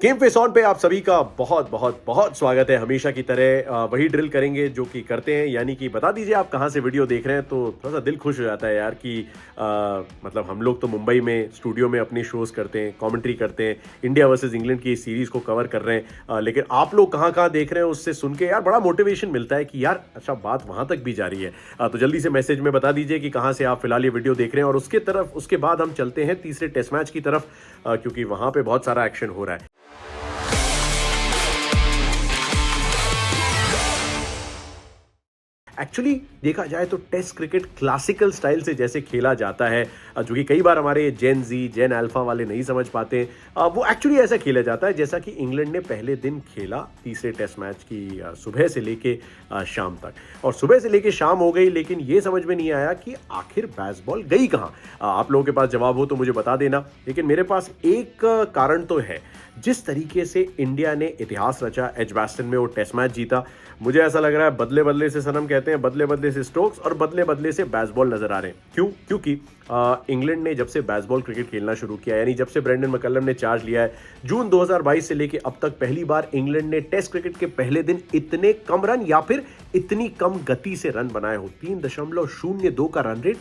Game face on पे आप सभी का बहुत बहुत बहुत स्वागत है। हमेशा की तरह वही ड्रिल करेंगे जो कि करते हैं, यानी कि बता दीजिए आप कहाँ से वीडियो देख रहे हैं। तो थोड़ा सा दिल खुश हो जाता है यार कि मतलब हम लोग तो मुंबई में स्टूडियो में अपनी शोज करते हैं, कमेंट्री करते हैं, इंडिया वर्सेस इंग्लैंड की सीरीज को कवर कर रहे हैं। लेकिन आप लोग कहाँ कहाँ देख रहे हैं उससे सुन के यार बड़ा मोटिवेशन मिलता है कि यार अच्छा बात वहाँ तक भी जा रही है। तो जल्दी से मैसेज में बता दीजिए कि कहाँ से आप फिलहाल ये वीडियो देख रहे हैं, और उसके बाद हम चलते हैं तीसरे टेस्ट मैच की तरफ, क्योंकि वहाँ पे बहुत सारा एक्शन हो रहा है। एक्चुअली देखा जाए तो टेस्ट क्रिकेट क्लासिकल स्टाइल से जैसे खेला जाता है, जो कि कई बार हमारे जेन जी जेन अल्फा वाले नहीं समझ पाते, वो एक्चुअली ऐसा खेला जाता है जैसा कि इंग्लैंड ने पहले दिन खेला तीसरे टेस्ट मैच की, सुबह से लेके शाम तक। और सुबह से लेके शाम हो गई, लेकिन ये समझ में नहीं आया कि आखिर बेसबॉल गई कहाँ। आप लोगों के पास जवाब हो तो मुझे बता देना, लेकिन मेरे पास एक कारण तो है। जिस तरीके से इंडिया ने इतिहास रचा एजबास्टन में, वो टेस्ट मैच जीता, मुझे ऐसा लग रहा है बदले बदले से सनम कहते हैं, बदले बदले से स्टोक्स और बदले बदले से बेसबॉल नजर आ रहे हैं। क्यों? क्योंकि इंग्लैंड ने जब से बेसबॉल क्रिकेट खेलना शुरू किया, यानी जब से ब्रेंडन मैकलम ने चार्ज लिया है, जून 2022 से लेके अब तक पहली बार इंग्लैंड ने टेस्ट क्रिकेट के पहले दिन इतने कम रन या फिर इतनी कम गति से रन बनाए हो। 3.02 का रन रेट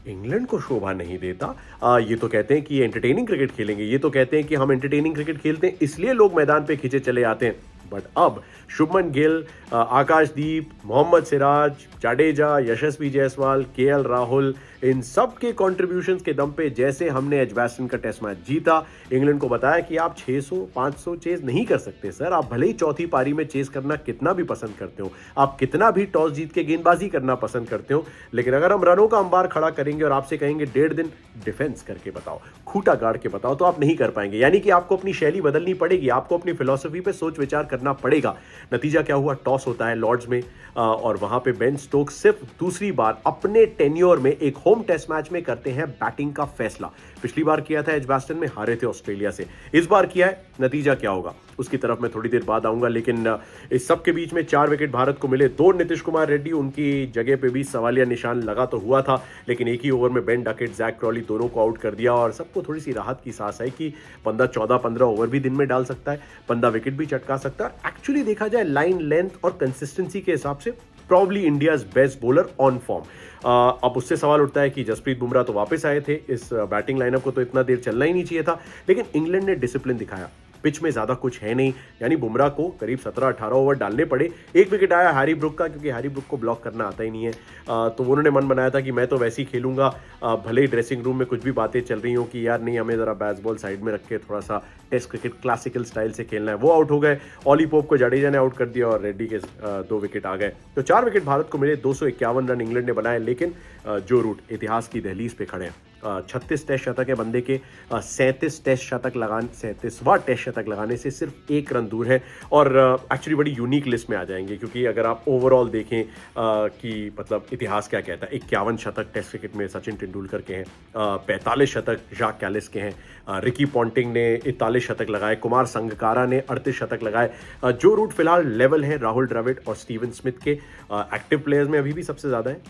इंग्लैंड को शोभा नहीं देता। ये तो कहते हैं कि ये एंटरटेनिंग क्रिकेट खेलेंगे, ये तो कहते हैं कि हम एंटरटेनिंग क्रिकेट खेलते हैं इसलिए लोग मैदान पे खींचे चले आते हैं। बट अब शुभमन गिल, आकाशदीप, मोहम्मद सिराज, जाडेजा, यशस्वी जायसवाल, केएल राहुल, इन सब के कॉन्ट्रीब्यूशंस के दम पे जैसे हमने एजबास्टन का टेस्ट मैच जीता, इंग्लैंड को बताया कि आप 600 500 चेज नहीं कर सकते सर। आप भले ही चौथी पारी में चेज करना कितना भी पसंद करते हो, आप कितना भी टॉस जीत के गेंदबाजी करना पसंद करते हो, लेकिन अगर हम रनों का अंबार खड़ा करेंगे और आपसे कहेंगे 1.5 दिन डिफेंस करके बताओ, खूंटा गाड़ के बताओ, तो आप नहीं कर पाएंगे। यानी कि आपको अपनी शैली बदलनी पड़ेगी, आपको अपनी फिलॉसफी पे सोच विचार करना पड़ेगा। नतीजा क्या हुआ? टॉस होता है लॉर्ड्स में, और वहां पे बेन स्टोक्स सिर्फ दूसरी बार अपने टेन्योर में एक होम टेस्ट मैच में करते हैं बैटिंग का फैसला। पिछली बार किया था एजबास्टन में, हारे थे ऑस्ट्रेलिया से, इस बार किया है। नतीजा क्या होगा उसकी तरफ मैं थोड़ी देर बाद आऊंगा, लेकिन इस सब के बीच में 4 विकेट भारत को मिले। 2 नीतीश कुमार रेड्डी, उनकी जगह पे भी सवालिया निशान लगा तो हुआ था, लेकिन एक ही ओवर में बेन डकेट, जैक क्रॉली दोनों को आउट कर दिया, और सबको थोड़ी सी राहत की सांस है कि बंदा 14-15 ओवर भी दिन में डाल सकता है, बंदा विकेट भी चटका सकता है। एक्चुअली देखा जाए लाइन लेंथ और कंसिस्टेंसी के हिसाब से probably India's best bowler on form. अब उससे सवाल उठता है कि जसप्रीत बुमराह तो वापस आए थे, इस बैटिंग लाइनअप को तो इतना देर चलना ही नहीं चाहिए था, लेकिन इंग्लैंड ने डिसिप्लिन दिखाया। पिच में ज्यादा कुछ है नहीं, यानी बुमराह को करीब 17-18 ओवर डालने पड़े। एक विकेट आया हैरी ब्रुक का, क्योंकि हैरी ब्रुक को ब्लॉक करना आता ही नहीं है। तो उन्होंने मन बनाया था कि मैं तो वैसे ही खेलूंगा, भले ही ड्रेसिंग रूम में कुछ भी बातें चल रही हो कि यार नहीं, हमें जरा बेसबॉल साइड में रख के थोड़ा सा टेस्ट क्रिकेट क्लासिकल स्टाइल से खेलना है। वो आउट हो गए, ऑली पोप को जाडेजा ने आउट कर दिया और रेड्डी के 2 विकेट आ गए। तो 4 विकेट भारत को मिले, 251 रन इंग्लैंड ने बनाए, लेकिन जो रूट इतिहास की दहलीज पे खड़े हैं। 36 टेस्ट शतक है बंदे के, 37 टेस्ट शतक लगाने, 37वां टेस्ट शतक लगाने से सिर्फ 1 रन दूर है, और एक्चुअली बड़ी यूनिक लिस्ट में आ जाएंगे, क्योंकि अगर आप ओवरऑल देखें कि मतलब इतिहास क्या कहता है। 51 शतक टेस्ट क्रिकेट में सचिन तेंदुलकर के हैं, 45 शतक जाक कैलिस के हैं, रिकी पॉन्टिंग ने 41 शतक लगाए, कुमार संगकारा ने 38 शतक लगाए। जो रूट फिलहाल लेवल है राहुल द्रविड़ और स्टीवन स्मिथ के, एक्टिव प्लेयर्स में अभी भी सबसे ज्यादा है,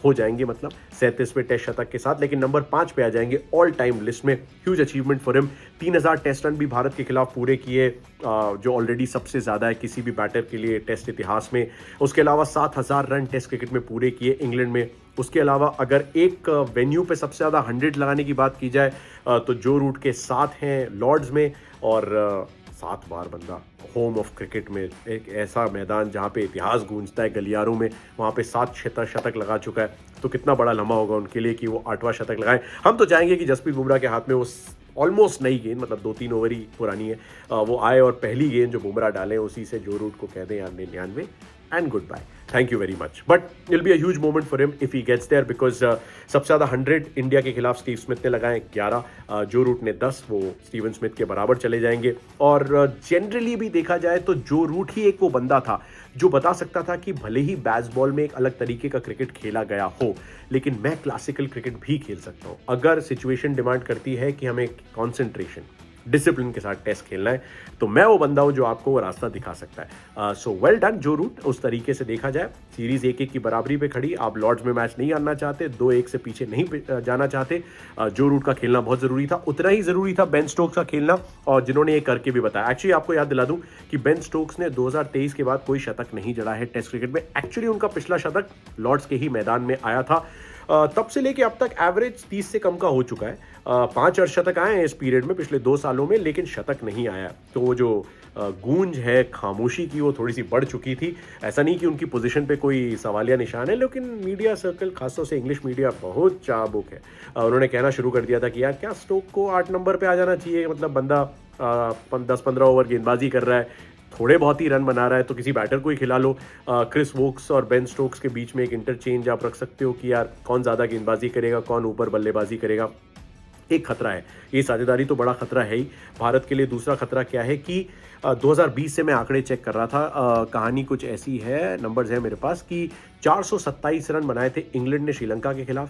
हो जाएंगे मतलब 37वें टेस्ट शतक के साथ, लेकिन नंबर 5 पे आ जाएंगे ऑल टाइम लिस्ट में। Huge achievement for him. 3000 test run भी भारत के खिलाफ पूरे किए, जो ऑलरेडी सबसे ज्यादा है किसी भी बैटर के लिए टेस्ट इतिहास में। उसके अलावा 7000 रन टेस्ट क्रिकेट में पूरे किए इंग्लैंड में। उसके अलावा अगर एक वेन्यू पे सबसे ज्यादा 100 लगाने की बात की जाए, तो जो रूट के 7 हैं लॉर्ड्स में, और 7 बार बंदा होम ऑफ क्रिकेट में, एक ऐसा मैदान जहाँ पे इतिहास गूंजता है गलियारों में, वहाँ पे 7 शतक लगा चुका है। तो कितना बड़ा लम्हा होगा उनके लिए कि वो 8वां शतक लगाए। हम तो चाहेंगे कि जसप्रीत बुमराह के हाथ में वो ऑलमोस्ट नई गेंद, मतलब 2-3 ओवर ही पुरानी है, वो आए और पहली गेंद जो बुमराह डालें उसी से जो रूट को कह दें यार 99 and good bye, thank you very much. But it will be a huge moment for him if he gets there, because सबसे ज्यादा 100 इंडिया के खिलाफ स्टीव स्मिथ ने लगाए 11, जो रूट ने 10, वो स्टीवन स्मिथ के बराबर चले जाएंगे। और जनरली भी देखा जाए तो जो रूट ही एक वो बंदा था जो बता सकता था कि भले ही बेसबॉल में एक अलग तरीके का क्रिकेट खेला गया हो, लेकिन मैं क्लासिकल क्रिकेट भी खेल सकता हूं अगर सिचुएशन डिमांड करती है कि हमें कॉन्सेंट्रेशन, डिसिप्लिन के साथ टेस्ट खेलना है, तो मैं वो बंदा हूं जो आपको वो रास्ता दिखा सकता है। सो वेल डन जो रूट। उस तरीके से देखा जाए सीरीज 1-1 की बराबरी पे खड़ी, आप लॉर्ड्स में मैच नहीं हारना चाहते, 2-1 से पीछे नहीं जाना चाहते, जो रूट का खेलना बहुत जरूरी था, उतना ही जरूरी था बेन स्टोक्स का खेलना, और जिन्होंने ये करके भी बताया। एक्चुअली आपको याद दिला दूं कि बेन स्टोक्स ने 2023 के बाद कोई शतक नहीं जड़ा है टेस्ट क्रिकेट में। एक्चुअली उनका पिछला शतक लॉर्ड्स के ही मैदान में आया था। तब से लेके अब तक एवरेज 30 से कम का हो चुका है। 5 अर्धशतक आए हैं इस पीरियड में पिछले 2 सालों में, लेकिन शतक नहीं आया। तो वो जो गूंज है खामोशी की, वो थोड़ी सी बढ़ चुकी थी। ऐसा नहीं कि उनकी पोजीशन पे कोई सवालिया निशान है, लेकिन मीडिया सर्कल, खासतौर से इंग्लिश मीडिया, बहुत चाबुक है। उन्होंने कहना शुरू कर दिया था कि यार क्या स्टोक को 8 नंबर पे आ जाना चाहिए, मतलब बंदा 10-15 ओवर गेंदबाजी कर रहा है, थोड़े बहुत ही रन बना रहा है, तो किसी बैटर को ही खिला लो। क्रिस वोक्स और बेन स्टोक्स के बीच में एक इंटरचेंज आप रख सकते हो कि यार कौन ज़्यादा गेंदबाजी करेगा, कौन ऊपर बल्लेबाजी करेगा। एक खतरा है, ये साझेदारी तो बड़ा खतरा है ही भारत के लिए। दूसरा खतरा क्या है कि 2020 से मैं आंकड़े चेक कर रहा था, कहानी कुछ ऐसी है, नंबर्स है मेरे पास, कि 427 रन बनाए थे इंग्लैंड ने श्रीलंका के खिलाफ,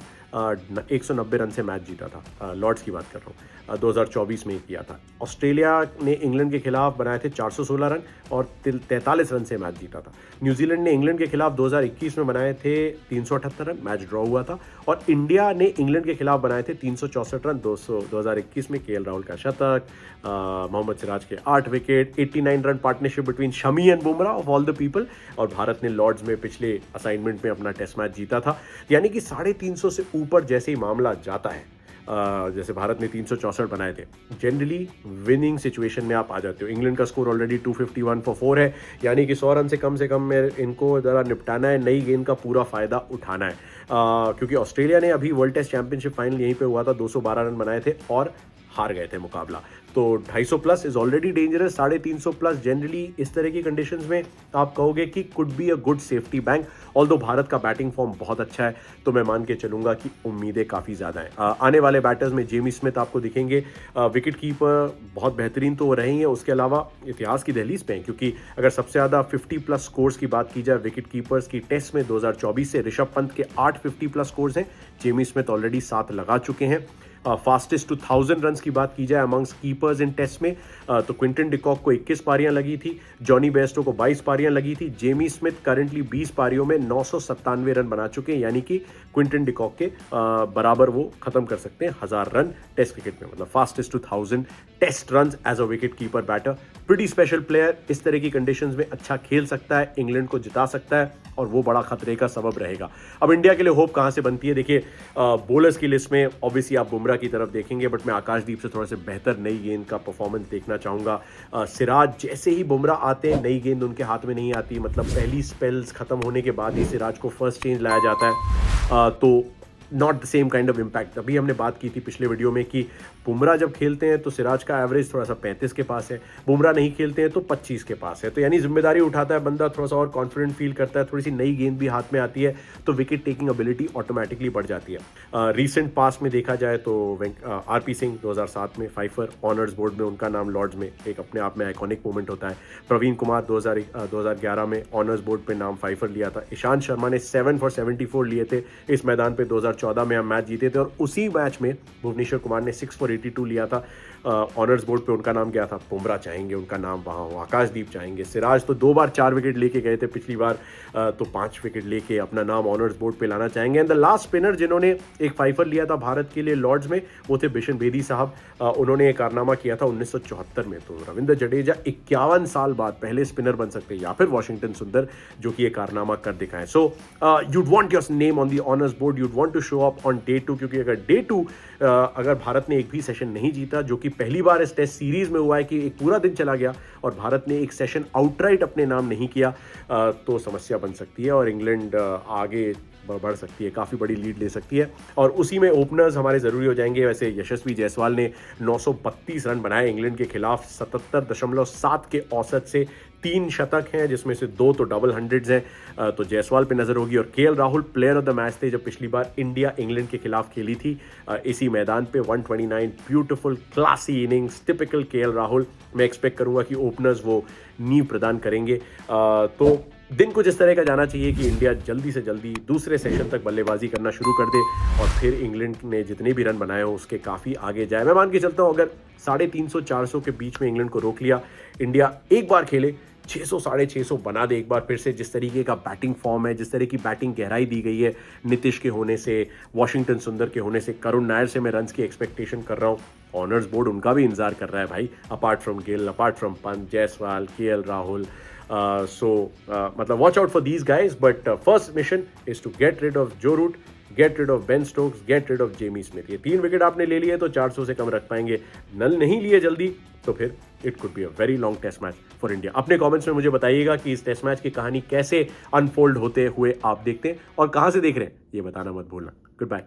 190 रन से मैच जीता था। लॉर्ड्स की बात कर रहा हूँ, 2024 में किया था। ऑस्ट्रेलिया ने इंग्लैंड के खिलाफ बनाए थे 416 रन और 43 रन से मैच जीता था। न्यूजीलैंड ने इंग्लैंड के खिलाफ 2021 में बनाए थे 378 रन, मैच ड्रॉ हुआ था। और इंडिया ने इंग्लैंड के खिलाफ बनाए थे 364 रन, 2021 में केएल राहुल का शतक, मोहम्मद सिराज के 8 wicket, 89 run partnership between Shami and Bumrah of all the people. और भारत ने लॉर्ड्स में पिछले असाइनमेंट में अपना टेस्ट मैच जीता था। यानी कि 350 से ऊपर जैसे ही मामला जाता है, जैसे भारत ने 364 बनाए थे, जनरली विनिंग सिचुएशन में आप आ जाते हो। इंग्लैंड का स्कोर ऑलरेडी 251 फॉर 4 है, यानी कि 100 रन से कम में इनको ज़रा निपटाना है, नई गेंद का पूरा फायदा उठाना है। क्योंकि ऑस्ट्रेलिया ने अभी वर्ल्ड टेस्ट चैंपियनशिप फाइनल यहीं पे हुआ था, 212 रन बनाए थे और हार गए थे मुकाबला। तो 250 plus is already dangerous, 350 plus generally इस तरह की कंडीशंस में आप कहोगे कि could be a good safety bank. Although Bharat का बैटिंग फॉर्म बहुत अच्छा है, तो मैं मान के चलूंगा कि उम्मीदें काफ़ी ज़्यादा हैं। आने वाले बैटर्स में जेमी स्मिथ आपको दिखेंगे, विकेट कीपर बहुत बेहतरीन तो रहे हैं, उसके अलावा इतिहास की दहलीज पे हैं, क्योंकि अगर सबसे ज़्यादा 50 प्लस स्कोर्स की बात की जाए विकेट कीपर्स की टेस्ट में 2024 से, ऋषभ पंत के 8 50 प्लस स्कोर्स हैं, जेमी स्मिथ ऑलरेडी 7 लगा चुके हैं। फास्टेस्ट टू 1000 रन की बात की जाए अमंग्स कीपर्स इन टेस्ट में, तो क्विंटन डिकॉक को 21 पारियां लगी थी, जॉनी बेस्टो को 22 पारियां लगी थी। जेमी स्मिथ करंटली 20 पारियों में 997 रन बना चुके हैं, यानी कि क्विंटन डिकॉक के बराबर वो खत्म कर सकते हैं 1000 रन टेस्ट क्रिकेट में, मतलब fastest to 1000 test run as a wicket keeper batter. Pretty special player, इस तरह की कंडीशंस में अच्छा खेल सकता है, इंग्लैंड को जिता सकता है, और वो बड़ा खतरे का सबब रहेगा। अब इंडिया के लिए होप कहां से बनती है? देखिए, बॉलर्स की लिस्ट में ऑब्वियसली आप बुमराह की तरफ देखेंगे, बट मैं आकाशदीप से थोड़ा सा बेहतर नई गेंद का परफॉर्मेंस देखना चाहूंगा। सिराज जैसे ही बुमराह आते हैं, नई गेंद उनके हाथ में नहीं आती, मतलब पहली स्पेल्स खत्म होने के बाद ही सिराज को फर्स्ट चेंज लाया जाता है, तो not the same kind of impact. अभी हमने बात की थी पिछले वीडियो में कि बुमराह जब खेलते हैं तो सिराज का एवरेज थोड़ा सा 35 के पास है, बुमराह नहीं खेलते हैं तो 25 के पास है, तो यानी जिम्मेदारी उठाता है बंदा, थोड़ा सा और कॉन्फिडेंट फील करता है, थोड़ी सी नई गेंद भी हाथ में आती है, तो विकेट टेकिंग एबिलिटी ऑटोमेटिकली बढ़ जाती है। रीसेंट पास में देखा जाए तो आरपी सिंह 2007 में फाइफर ऑनर्स बोर्ड में, उनका नाम लॉर्ड्स में एक अपने आप में आइकॉनिक मोमेंट होता है। प्रवीण कुमार 2011 में ऑनर्स बोर्ड पे नाम फाइफर लिया था। ईशांत शर्मा ने 7 for 74 लिए थे इस मैदान पे, 2014 में हम मैच जीते थे, और उसी मैच में भुवनेश्वर कुमार ने 6 for 82 लिया था। ऑनर्स बोर्ड पे उनका नाम गया था, बुमराह चाहेंगे उनका नाम वहाँ हो, आकाशदीप चाहेंगे। सिराज तो 2 बार 4 विकेट लेके गए थे पिछली बार, तो 5 विकेट लेके अपना नाम ऑनर्स बोर्ड पे लाना चाहेंगे। एंड द लास्ट स्पिनर जिन्होंने एक फाइफर लिया था भारत के लिए लॉर्ड्स में, वो थे बिशन बेदी साहब। उन्होंने एक कारनामा किया था 1974 में। तो रविंद्र जडेजा 51 साल बाद पहले स्पिनर बन सकते हैं, या फिर वॉशिंगटन सुंदर जो कि ये कारनामा कर दिखाएं। So you'd want your name on the honours board, you'd want to show up on day 2, क्योंकि अगर डे 2 अगर भारत ने एक भी सेशन नहीं जीता, जो कि पहली बार इस टेस्ट सीरीज में हुआ है कि एक पूरा दिन चला गया और भारत ने एक सेशन आउटराइट अपने नाम नहीं किया, तो समस्या बन सकती है और इंग्लैंड आगे बढ़ सकती है, काफ़ी बड़ी लीड ले सकती है। और उसी में ओपनर्स हमारे ज़रूरी हो जाएंगे। वैसे यशस्वी जायसवाल ने 932 रन बनाए इंग्लैंड के खिलाफ, 77.7 के औसत से, 3 शतक हैं जिसमें से 2 तो डबल हंड्रेड्स हैं, तो जायसवाल पे नज़र होगी। और KL Rahul player of the match थे जब पिछली बार इंडिया इंग्लैंड के खिलाफ खेली थी इसी मैदान पे। 129 beautiful classy innings, typical KL Rahul. मैं एक्सपेक्ट करूंगा कि ओपनर्स वो नींव प्रदान करेंगे। तो दिन कुछ इस तरह का जाना चाहिए कि इंडिया जल्दी से जल्दी दूसरे सेशन तक बल्लेबाजी करना शुरू कर दे और फिर इंग्लैंड ने जितने भी रन बनाए हो उसके काफ़ी आगे जाए। मैं मान के चलता हूँ अगर 350-400 के बीच में इंग्लैंड को रोक लिया, इंडिया एक बार खेले 600 650 बना दे एक बार फिर से। जिस तरीके का बैटिंग फॉर्म है, जिस तरह की बैटिंग गहराई दी गई है नीतीश के होने से, वॉशिंगटन सुंदर के होने से, करुण नायर से मैं रन्स की एक्सपेक्टेशन कर रहा हूँ। ऑनर्स बोर्ड उनका भी इंतजार कर रहा है भाई, apart from Gill, apart from Pant, Jaiswal, KL Rahul. मतलब watch out for these guys, but first mission is to get rid of Joe Root, get rid of Ben Stokes, get rid of Jamie Smith. ये 3 wicket आपने ले लिए तो 400 से कम रख पाएंगे। नल नहीं लिए जल्दी तो फिर it could be a very long test match for India. अपने कमेंट्स में मुझे बताइएगा कि इस टेस्ट मैच की कहानी कैसे अनफोल्ड होते हुए आप देखते हैं और कहां से देख रहे हैं, ये बताना मत भूलना। Good bye.